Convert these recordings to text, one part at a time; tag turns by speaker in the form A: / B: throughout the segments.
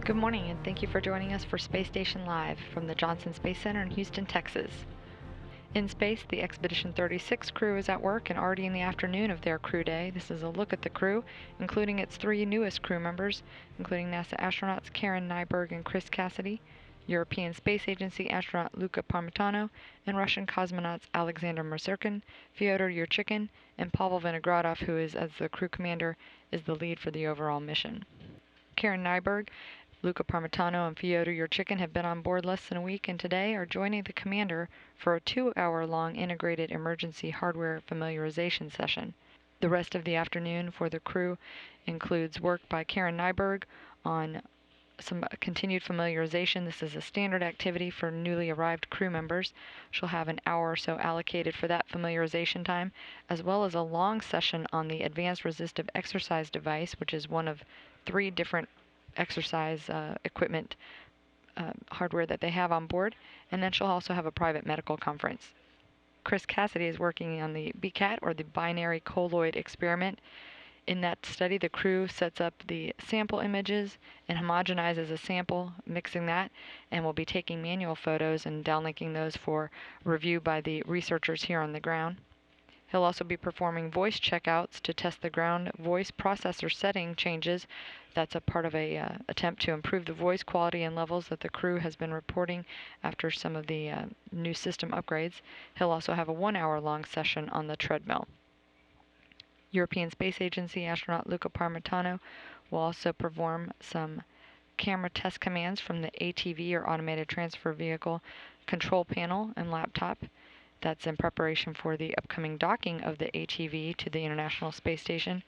A: Good morning, and thank you for joining us for Space Station Live from the Johnson Space Center in Houston, Texas. In space, the Expedition 36 crew is at work and already in the afternoon of their crew day. This is a look at the crew, including its three newest crew members, including NASA astronauts Karen Nyberg and Chris Cassidy, European Space Agency astronaut Luca Parmitano, and Russian cosmonauts Alexander Mercerkin, Fyodor Yurchikhin, and Pavel Vinogradov, who is, as the crew commander, is the lead for the overall mission. Karen Nyberg, Luca Parmitano, and Fyodor Yurchikhin have been on board less than a week and today are joining the commander for a 2-hour-long integrated emergency hardware familiarization session. The rest of the afternoon for the crew includes work by Karen Nyberg on some continued familiarization. This is a standard activity for newly arrived crew members. She'll have an hour or so allocated for that familiarization time, as well as a long session on the Advanced Resistive Exercise Device, which is one of 3 different exercise equipment hardware that they have on board. And then she'll also have a private medical conference. Chris Cassidy is working on the BCAT, or the binary colloid experiment. In that study, the crew sets up the sample images and homogenizes a sample, mixing that, and will be taking manual photos and downlinking those for review by the researchers here on the ground. He'll also be performing voice checkouts to test the ground voice processor setting changes. That's a part of a attempt to improve the voice quality and levels that the crew has been reporting after some of the new system upgrades. He'll also have a 1-hour-long session on the treadmill. European Space Agency astronaut Luca Parmitano will also perform some camera test commands from the ATV, or Automated Transfer Vehicle, control panel and laptop. That's in preparation for the upcoming docking of the ATV to the International Space Station.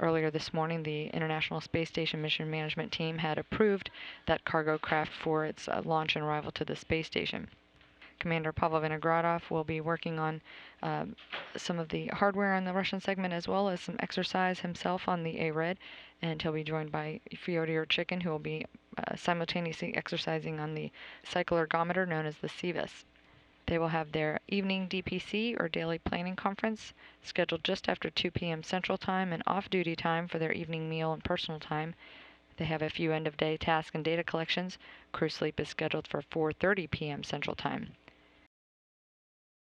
A: Earlier this morning, the International Space Station Mission Management Team had approved that cargo craft for its launch and arrival to the space station. Commander Pavel Vinogradov will be working on some of the hardware on the Russian segment, as well as some exercise himself on the ARED, and he'll be joined by Fyodor Yurchikhin, who will be simultaneously exercising on the cycloergometer known as the CVIS. They will have their evening DPC, or daily planning conference, scheduled just after 2 p.m. Central Time, and off-duty time for their evening meal and personal time. They have a few end-of-day task and data collections. Crew sleep is scheduled for 4:30 p.m. Central Time.